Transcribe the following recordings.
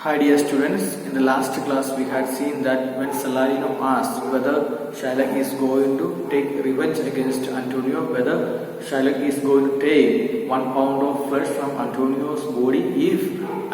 Hi dear students, in the last class we had seen that when Salarino asked whether Shylock is going to take revenge against Antonio, whether Shylock is going to take 1 pound of flesh from Antonio's body if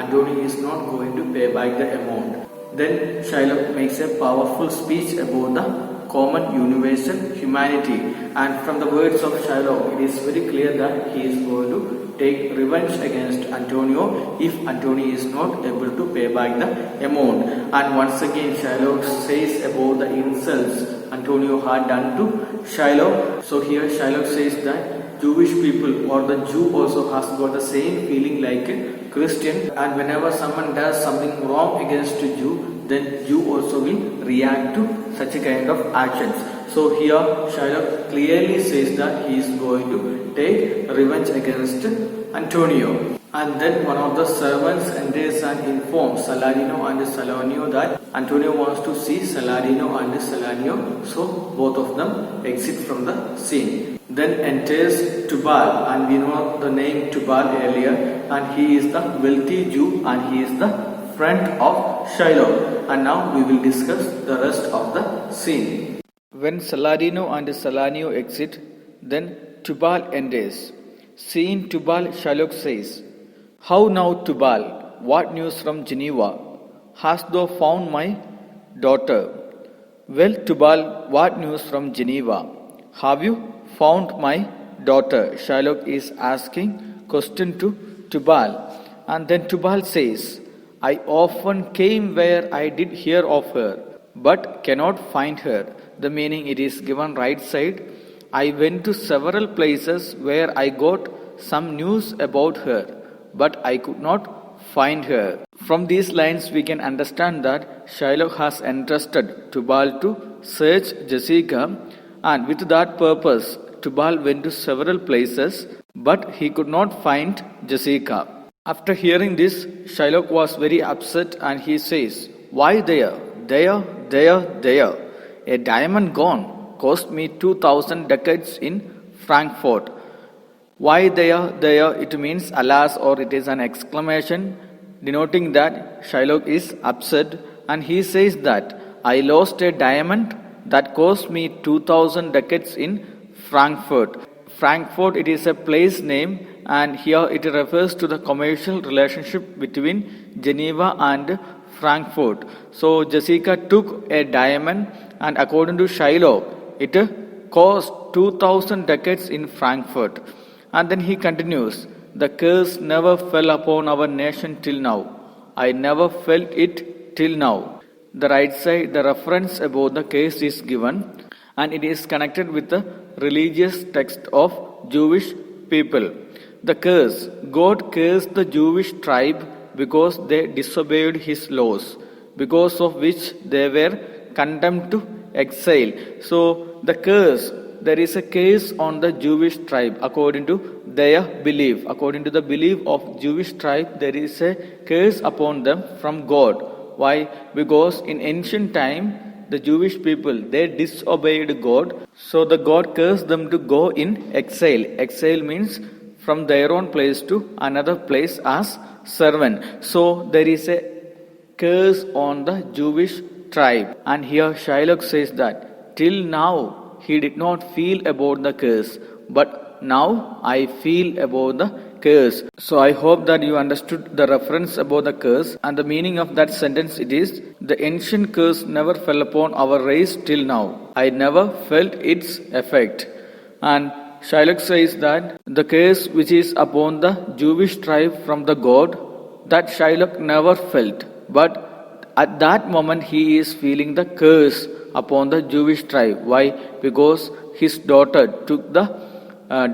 Antonio is not going to pay back the amount. Then Shylock makes a powerful speech about the common universal humanity, and from the words of Shylock it is very clear that he is going to take revenge against Antonio if Antonio is not able to pay back the amount. And once again Shylock says about the insults Antonio had done to Shylock. So here Shylock says that Jewish people or the Jew also has got the same feeling like a Christian, and whenever someone does something wrong against a Jew, then Jew also will react to such a kind of actions. So here Shylock clearly says that he is going to take revenge against Antonio. And then one of the servants enters and informs Salarino and Salanio that Antonio wants to see Salarino and Salanio, so both of them exit from the scene. Then enters Tubal, and we know the name Tubal earlier, and he is the wealthy Jew and he is the friend of Shylock. And now we will discuss the rest of the scene. When Salarino and Salanio exit, then Tubal enters. Seeing Tubal, Shylock says, "How now, Tubal? What news from Geneva? Hast thou found my daughter?" "Well, Tubal, what news from Geneva? Have you found my daughter?" Shylock is asking question to Tubal. And then Tubal says, "I often came where I did hear of her, but cannot find her." The meaning it is given right side. "I went to several places where I got some news about her, but I could not find her." From these lines we can understand that Shylock has entrusted Tubal to search Jessica, and with that purpose Tubal went to several places, but he could not find Jessica. After hearing this, Shylock was very upset and he says, "Why there? There. A diamond gone cost me 2,000 ducats in Frankfurt." Why there? It means alas, or it is an exclamation denoting that Shylock is upset, and he says that I lost a diamond that cost me 2,000 ducats in Frankfurt. Frankfurt, it is a place name, and here it refers to the commercial relationship between Geneva and Frankfurt. So Jessica took a diamond, and according to Shylock, it cost 2,000 ducats in Frankfurt. And then he continues, "The curse never fell upon our nation till now. I never felt it till now." The right side, the reference about the curse is given, and it is connected with the religious text of Jewish people. The curse, God cursed the Jewish tribe because they disobeyed his laws, because of which they were condemned to exile. So the curse, there is a curse on the Jewish tribe according to their belief. According to the belief of Jewish tribe, there is a curse upon them from God. Why? Because in ancient time, the Jewish people, they disobeyed God. So the God cursed them to go in exile. Exile means from their own place to another place as servant. So there is a curse on the Jewish tribe. And here Shylock says that till now he did not feel about the curse, but now I feel about the curse. So I hope that you understood the reference about the curse, and the meaning of that sentence it is, the ancient curse never fell upon our race till now. I never felt its effect. And Shylock says that the curse which is upon the Jewish tribe from the God, that Shylock never felt, but at that moment he is feeling the curse upon the Jewish tribe. Why? Because his daughter took the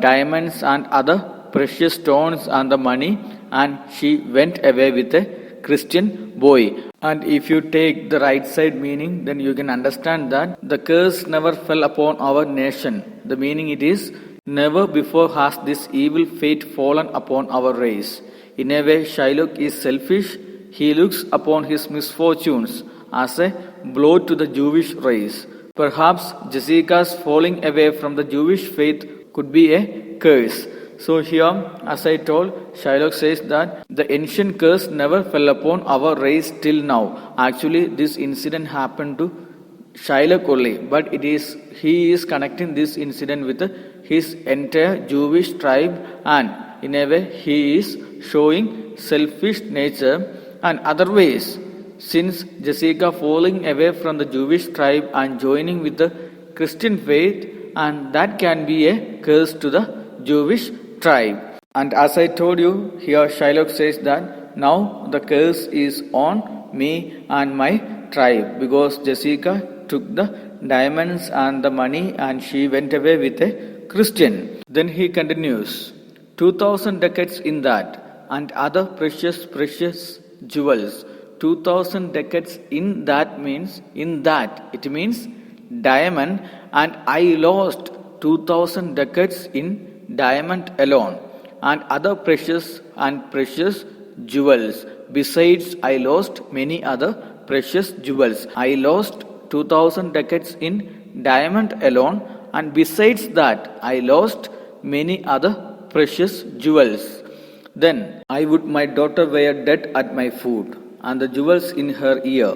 diamonds and other precious stones and the money, and she went away with a Christian boy. And if you take the right side meaning, then you can understand that the curse never fell upon our nation. The meaning it is, never before has this evil fate fallen upon our race. In a way, Shylock is selfish. He looks upon his misfortunes as a blow to the Jewish race. Perhaps Jessica's falling away from the Jewish faith could be a curse. So here, as I told, Shylock says that the ancient curse never fell upon our race till now. Actually, this incident happened to Shylock only, but he is connecting this incident with his entire Jewish tribe, and in a way he is showing selfish nature and other ways. Since Jessica falling away from the Jewish tribe and joining with the Christian faith, and that can be a curse to the Jewish tribe. And as I told you, here Shylock says that now the curse is on me and my tribe because Jessica took the diamonds and the money and she went away with a Christian. Then he continues, 2000 ducats in that and other precious jewels. 2000 ducats in that means, it means diamond, and I lost 2000 ducats in diamond alone and other precious jewels. Besides, I lost many other precious jewels. I lost 2000 ducats in diamond alone, and besides that, I lost many other precious jewels. Then I would my daughter wear dead at my foot, and the jewels in her ear.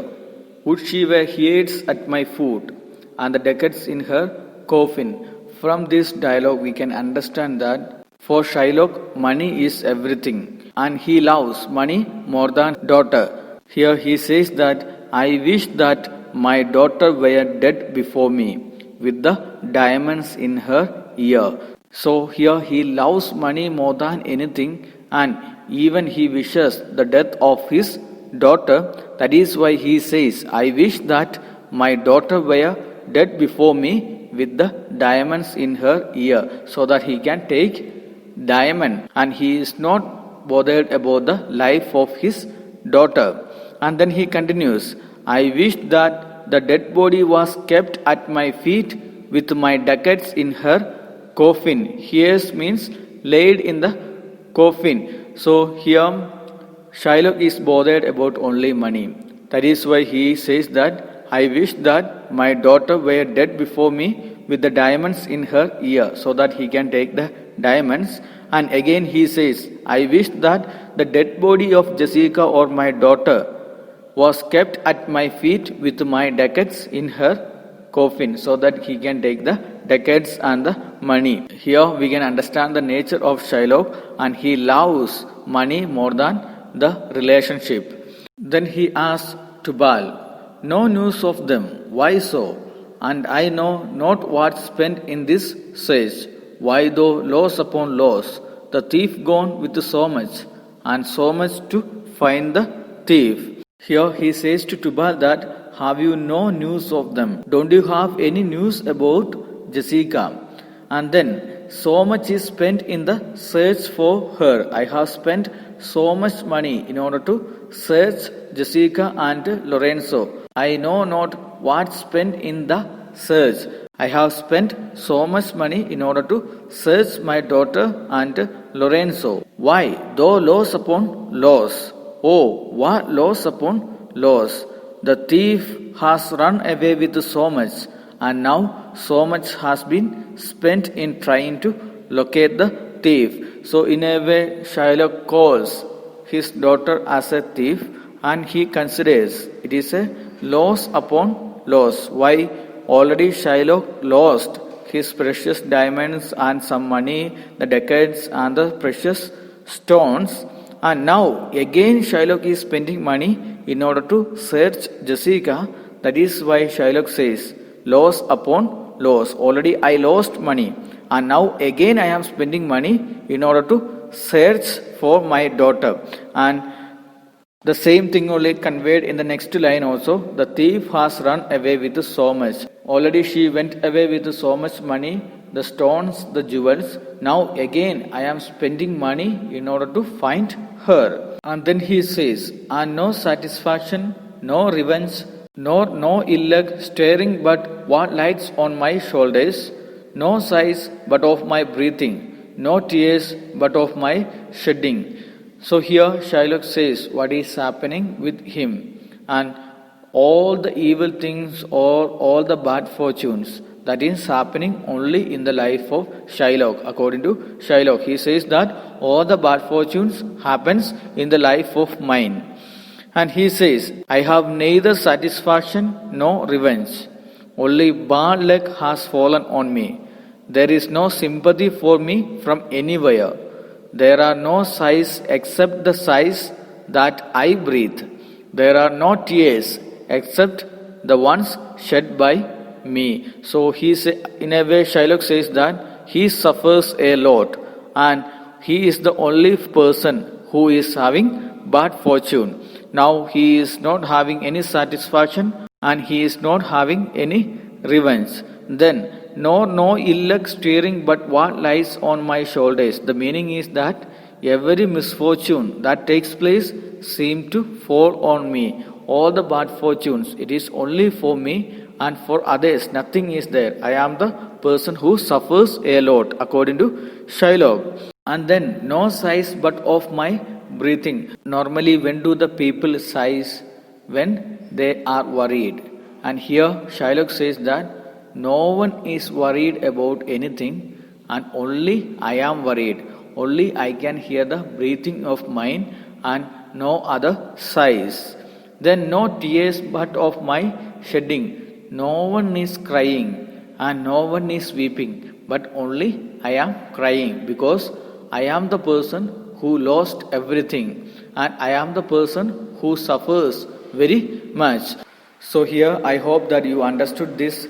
Would she wear heads at my foot, and the ducats in her coffin? From this dialogue, we can understand that for Shylock, money is everything, and he loves money more than daughter. Here he says that I wish that my daughter were dead before me, with the diamonds in her ear. So here he loves money more than anything, and even he wishes the death of his daughter. That is why he says, I wish that my daughter were dead before me with the diamonds in her ear, so that he can take diamond, and he is not bothered about the life of his daughter. And then he continues, I wish that the dead body was kept at my feet with my ducats in her coffin. Here means laid in the coffin. So here Shylock is bothered about only money. That is why he says that I wish that my daughter were dead before me with the diamonds in her ear, so that he can take the diamonds. And again he says, I wish that the dead body of Jessica or my daughter was kept at my feet with my ducats in her coffin, so that he can take the ducats and the money. Here we can understand the nature of Shylock, and he loves money more than the relationship. Then he asks Tubal, no news of them, why so? And I know not what spent in this search. Why though loss upon loss, the thief gone with so much, and so much to find the thief. Here he says to Tubal that, have you no news of them? Don't you have any news about Jessica? And then, so much is spent in the search for her. I have spent so much money in order to search Jessica and Lorenzo. I know not what spent in the search. I have spent so much money in order to search my daughter and Lorenzo. Why? Though loss upon loss. Oh, what loss upon loss. The thief has run away with so much, and now so much has been spent in trying to locate the thief. So in a way, Shylock calls his daughter as a thief, and he considers it is a loss upon loss. Why? Already Shylock lost his precious diamonds and some money, the ducats and the precious stones, and now again Shylock is spending money in order to search Jessica. That is why Shylock says, loss upon loss. Already I lost money, and now again I am spending money in order to search for my daughter. And the same thing only conveyed in the next line also. The thief has run away with so much. Already she went away with so much money, the stones, the jewels. Now again I am spending money in order to find her. And then he says, and no satisfaction, no revenge, nor no ill luck stirring, but what lights on my shoulders, no sighs but of my breathing, no tears but of my shedding. So here Shylock says what is happening with him, and all the evil things or all the bad fortunes, that is happening only in the life of Shylock. According to Shylock, he says that all the bad fortunes happens in the life of mine. And he says, I have neither satisfaction nor revenge. Only bad luck has fallen on me. There is no sympathy for me from anywhere. There are no sighs except the sighs that I breathe. There are no tears except the ones shed by me. So in a way, Shylock says that he suffers a lot, and he is the only person who is having bad fortune. Now he is not having any satisfaction, and he is not having any revenge. Then no ill luck steering but what lies on my shoulders. The meaning is that every misfortune that takes place seems to fall on me. All the bad fortunes, it is only for me, and for others nothing is there. I am the person who suffers a lot, according to Shylock. And then no sighs but of my breathing. Normally, when do the people sighs? When they are worried. And here Shylock says that no one is worried about anything, and only I am worried. Only I can hear the breathing of mine, and no other sighs. Then no tears but of my shedding. No one is crying, and no one is weeping, but only I am crying, because I am the person who lost everything, and I am the person who suffers very much. So here I hope that you understood this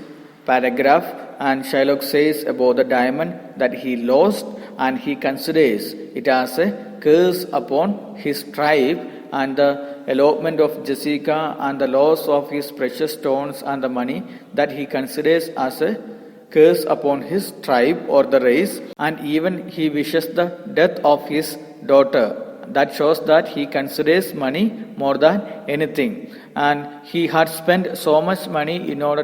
paragraph, and Shylock says about the diamond that he lost, and he considers it as a curse upon his tribe, and the elopement of Jessica and the loss of his precious stones and the money that he considers as a curse upon his tribe or the race, and even he wishes the death of his daughter. That shows that he considers money more than anything, and he had spent so much money in order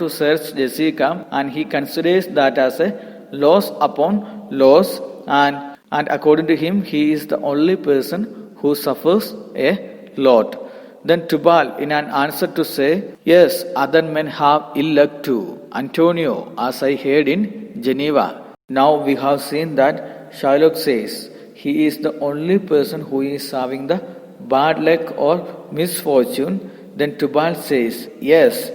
to search Jessica, and he considers that as a loss upon loss, and according to him, he is the only person who suffers a lot. Then Tubal, in an answer to say, yes, other men have ill luck too, Antonio, as I heard in Geneva. Now we have seen that Shylock says he is the only person who is having the bad luck or misfortune. Then Tubal says, yes,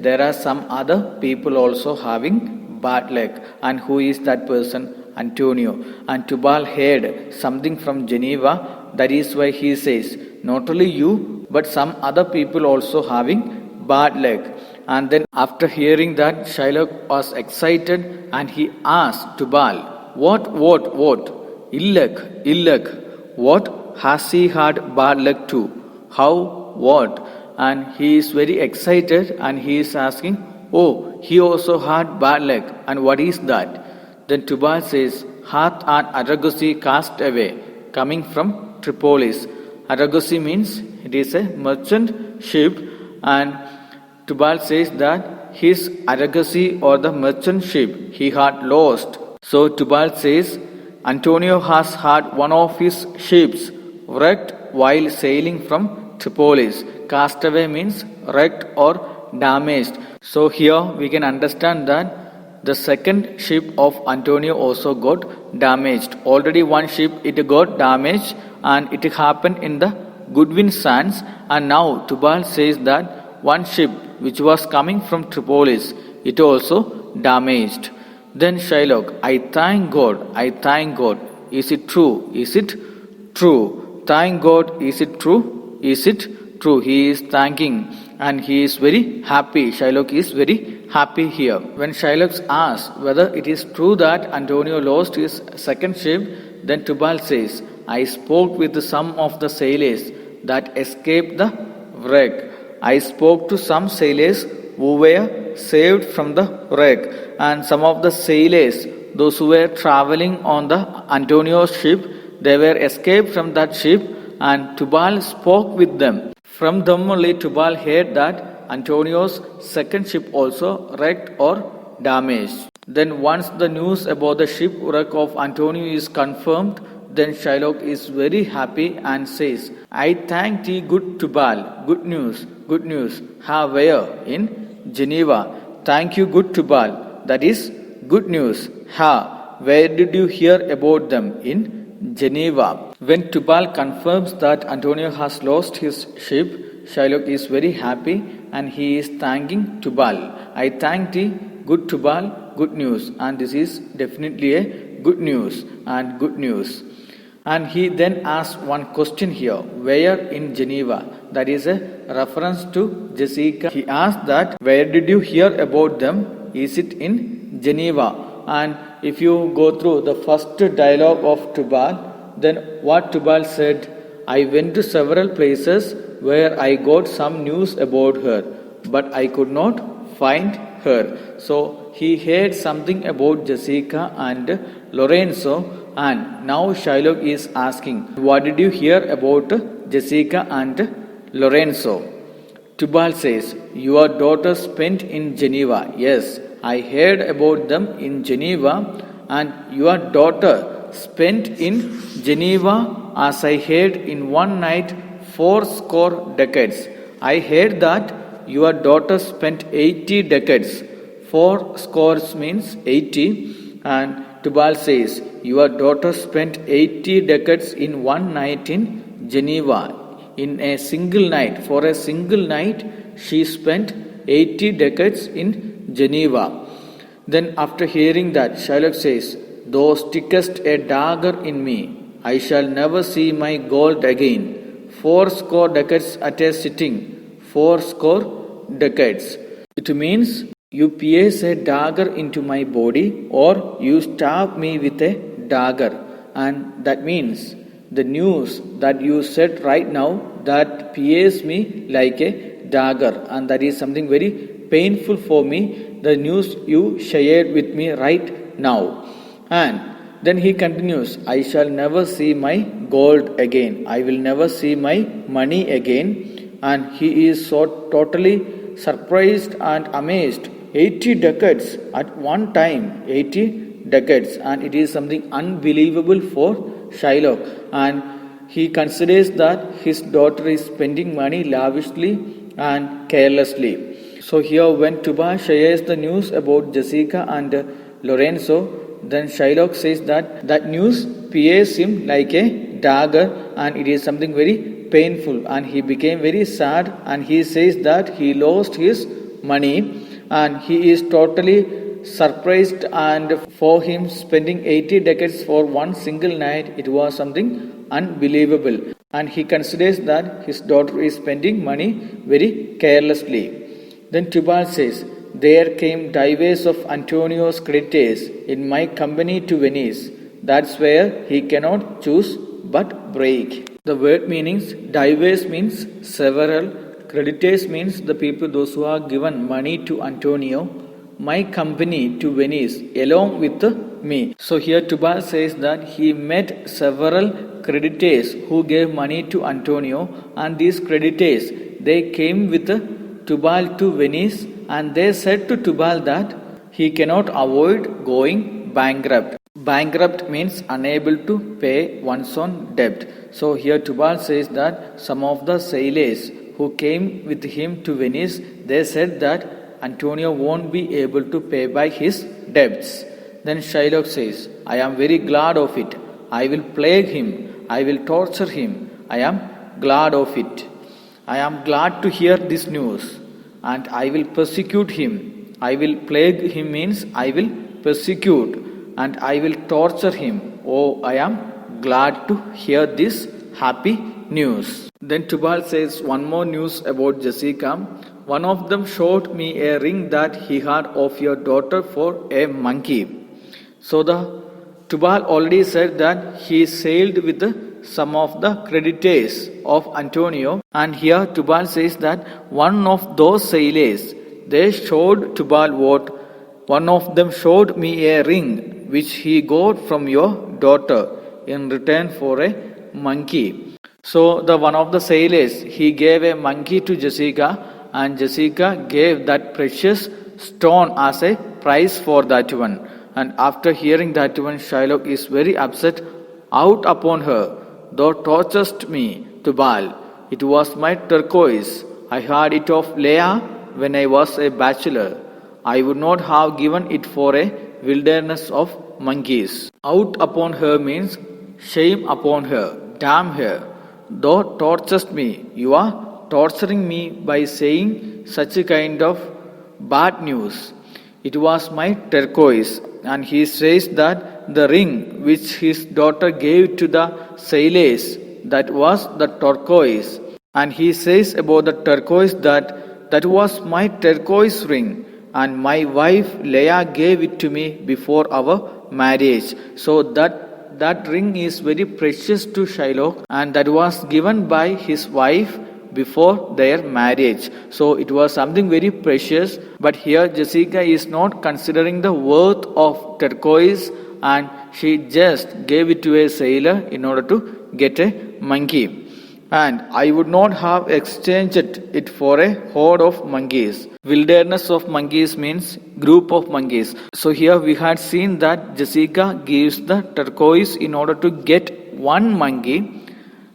there are some other people also having bad luck. And who is that person? Antonio. And Tubal heard something from Geneva. That is why he says, not only you, but some other people also having bad luck. And then after hearing that, Shylock was excited, and he asked Tubal, what? Ill luck. What? Has he had bad luck too? How? What? And he is very excited, and he is asking, oh, he also had bad luck. And what is that? Then Tubal says, hath an argosy cast away, coming from Tripolis. Argosy means it is a merchant ship, and Tubal says that his argosy or the merchant ship he had lost. So Tubal says, Antonio has had one of his ships wrecked while sailing from Tripolis. Castaway means wrecked or damaged. So here we can understand that the second ship of Antonio also got damaged. Already one ship it got damaged, and it happened in the Goodwin Sands. And now Tubal says that one ship which was coming from Tripolis, it also damaged. Then Shylock, I thank God. Is it true? Is it true? Thank God, is it true? Is it true? He is thanking, and he is very happy. Shylock is very happy here. When Shylock asks whether it is true that Antonio lost his second ship, then Tubal says, I spoke with some of the sailors that escaped the wreck. I spoke to some sailors who were saved from the wreck, and some of the sailors, those who were traveling on the Antonio's ship, they were escaped from that ship, and Tubal spoke with them. From them only Tubal heard that Antonio's second ship also wrecked or damaged. Then once the news about the shipwreck of Antonio is confirmed, then Shylock is very happy and says, I thank thee, good Tubal. Good news. Have where? In Geneva. Thank you, good Tubal. That is good news. Ha, where did you hear about them? In Geneva. When Tubal confirms that Antonio has lost his ship, Shylock is very happy and he is thanking Tubal. I thank thee, good Tubal, good news. And this is definitely a good news and good news. And he then asks one question here, where in Geneva? That is a reference to Jessica. He asked that, where did you hear about them? Is it in Geneva? And if you go through the first dialogue of Tubal, then what Tubal said, I went to several places where I got some news about her, but I could not find her. So he heard something about Jessica and Lorenzo, and now Shylock is asking, what did you hear about Jessica and Lorenzo? Tubal says, your daughter spent in Geneva. Yes, I heard about them in Geneva, and your daughter spent in Geneva, as I heard in one night 80 decades. I heard that your daughter spent 80 decades. 80 means 80, and Tubal says, your daughter spent 80 decades in one night in Geneva. In a single night, for a single night, she spent 80 decades in Geneva. Then after hearing that, Shylock says, thou stickest a dagger in me. I shall never see my gold again. 80 decades at a sitting. 80 decades. It means you pierce a dagger into my body or you stab me with a dagger. And that means the news that you said right now, that pierces me like a dagger. And that is something very painful for me, the news you shared with me right now. And then he continues, I shall never see my gold again. I will never see my money again. And he is so totally surprised and amazed. 80 decades at one time, 80 decades, and it is something unbelievable for Shylock. And he considers that his daughter is spending money lavishly and carelessly. So here when Tubal shares the news about Jessica and Lorenzo, then Shylock says that news pierces him like a dagger, and it is something very painful, and he became very sad, and he says that he lost his money. And he is totally surprised, and for him spending 80 decades for one single night, it was something unbelievable. And he considers that his daughter is spending money very carelessly. Then Tubal says, there came divers of Antonio's creditors in my company to Venice. That's where he cannot choose but break. The word meanings, divers means several. Creditors means the people, those who are given money to Antonio. My company to Venice, along with me. So here Tubal says that he met several creditors who gave money to Antonio, and these creditors, they came with Tubal to Venice, and they said to Tubal that he cannot avoid going bankrupt. Bankrupt means unable to pay one's own debt. So here Tubal says that some of the sailors who came with him to Venice, they said that Antonio won't be able to pay back his debts. Then Shylock says, I am very glad of it. I will plague him. I will torture him. I am glad of it. I am glad to hear this news, and I will persecute him. I will plague him means I will persecute, and I will torture him. Oh, I am glad to hear this happy news. Then Tubal says one more news about Jessica. One of them showed me a ring that he had of your daughter for a monkey. So the Tubal already said that he sailed with some of the creditors of Antonio, and here Tubal says that one of those sailors, they showed Tubal what? One of them showed me a ring which he got from your daughter in return for a monkey. So the one of the sailors, he gave a monkey to Jessica, and Jessica gave that precious stone as a price for that one. And after hearing that one, Shylock is very upset out upon her. Thou torturest me, Tubal. It was my turquoise. I had it of Leah, when I was a bachelor. I would not have given it for a wilderness of monkeys. Out upon her means shame upon her, damn her. Thou torturest me, you are torturing me by saying such a kind of bad news. It was my turquoise, and he says that the ring which his daughter gave to the sailors, that was the turquoise. And he says about the turquoise that was my turquoise ring, and my wife Leah gave it to me before our marriage. So that ring is very precious to Shylock, and that was given by his wife before their marriage. So it was something very precious. But here Jessica is not considering the worth of turquoise, and she just gave it to a sailor in order to get a monkey. And I would not have exchanged it for a horde of monkeys. Wilderness of monkeys means group of monkeys. So here we had seen that Jessica gives the turquoise in order to get one monkey.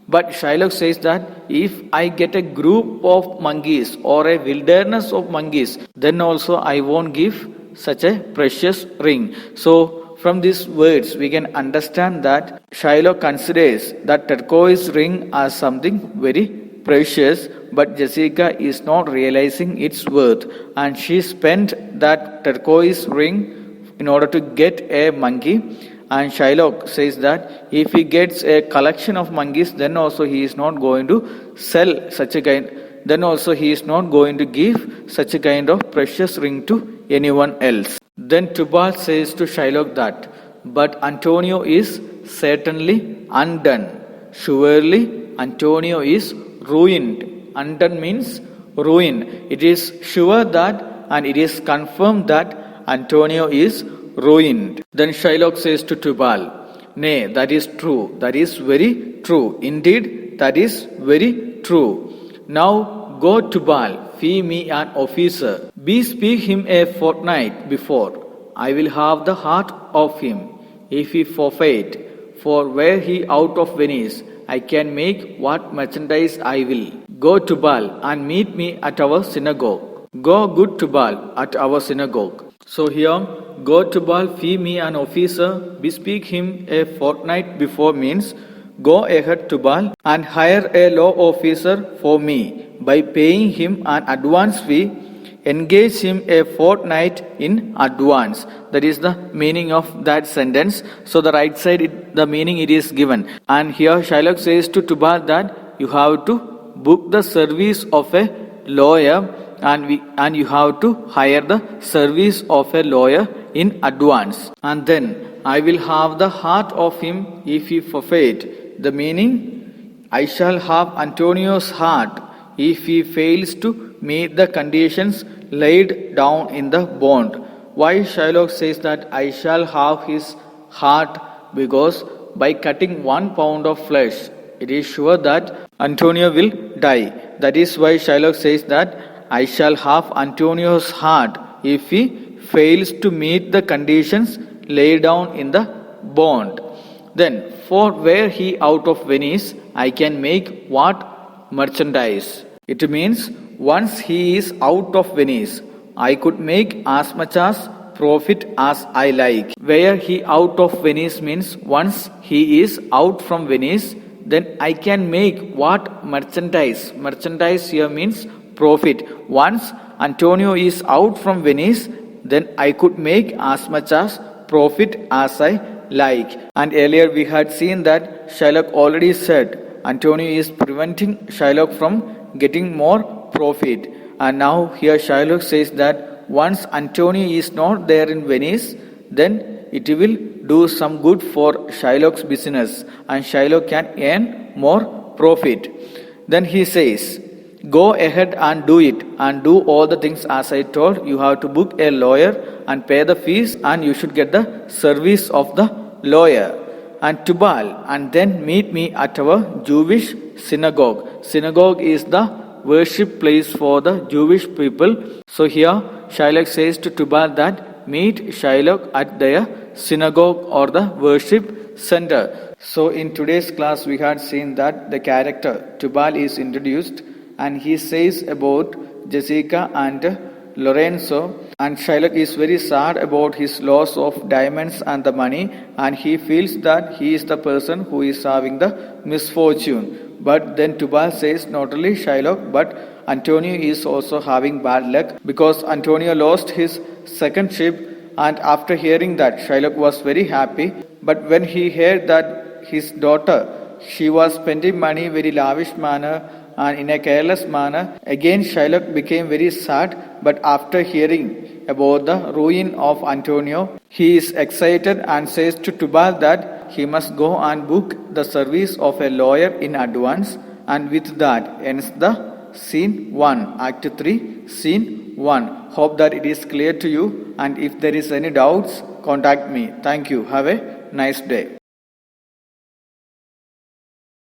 But Shylock says that if I get a group of monkeys or a wilderness of monkeys, then also I won't give such a precious ring. So from these words, we can understand that Shylock considers that turquoise ring as something very precious, but Jessica is not realizing its worth, and she spent that turquoise ring in order to get a monkey. And Shylock says that if he gets a collection of monkeys, then also he is not going to sell such a kind. Then also he is not going to give such a kind of precious ring to anyone else. Then Tubal says to Shylock that, but Antonio is certainly undone. Surely Antonio is ruined. Undone means ruin. It is sure that, and it is confirmed that Antonio is ruined. Then Shylock says to Tubal, nay, that is true. That is very true. Indeed, that is very true. Now go, Tubal, fee me an officer. Bespeak him a fortnight before. I will have the heart of him, if he forfeit. For were he out of Venice, I can make what merchandise I will. Go, Tubal, and meet me at our synagogue. Go, good Tubal, at our synagogue. So here, go, Tubal, fee me an officer, bespeak him a fortnight before means, go ahead, Tubal, and hire a law officer for me. By paying him an advance fee, engage him a fortnight in advance. That is the meaning of that sentence. So the right side, the meaning it is given. And here Shylock says to Tubal that you have to book the service of a lawyer, and you have to hire the service of a lawyer in advance. And then I will have the heart of him if he forfeit. The meaning, I shall have Antonio's heart if he fails to meet the conditions laid down in the bond. Why Shylock says that I shall have his heart? Because by cutting 1 pound of flesh, it is sure that Antonio will die. That is why Shylock says that I shall have Antonio's heart if he fails to meet the conditions laid down in the bond. Then, for were he out of Venice, I can make what merchandise? It means once he is out of Venice, I could make as much as profit as I like. Were he out of Venice means once he is out from Venice, then I can make what merchandise? Merchandise here means profit. Once Antonio is out from Venice, then I could make as much as profit as I like. And earlier we had seen that Shylock already said Antonio is preventing Shylock from getting more profit. And now here Shylock says that once Antonio is not there in Venice, then it will do some good for Shylock's business, and Shylock can earn more profit. Then he says, go ahead and do it, and do all the things as I told. You have to book a lawyer and pay the fees, and you should get the service of the lawyer. And Tubal, and then meet me at our Jewish synagogue. Synagogue is the worship place for the Jewish people. So here Shylock says to Tubal that meet Shylock at their synagogue or the worship center. So in today's class we had seen that the character Tubal is introduced, and he says about Jessica and Lorenzo, and Shylock is very sad about his loss of diamonds and the money, and he feels that he is the person who is having the misfortune. But then Tubal says not only Shylock but Antonio is also having bad luck because Antonio lost his second ship, and after hearing that Shylock was very happy. But when he heard that his daughter, she was spending money very lavish manner and in a careless manner, again Shylock became very sad. But after hearing about the ruin of Antonio, he is excited and says to Tubal that he must go and book the service of a lawyer in advance. And with that ends the Scene 1, Act 3, Scene 1. Hope that it is clear to you, and if there is any doubts, contact me. Thank you. Have a nice day.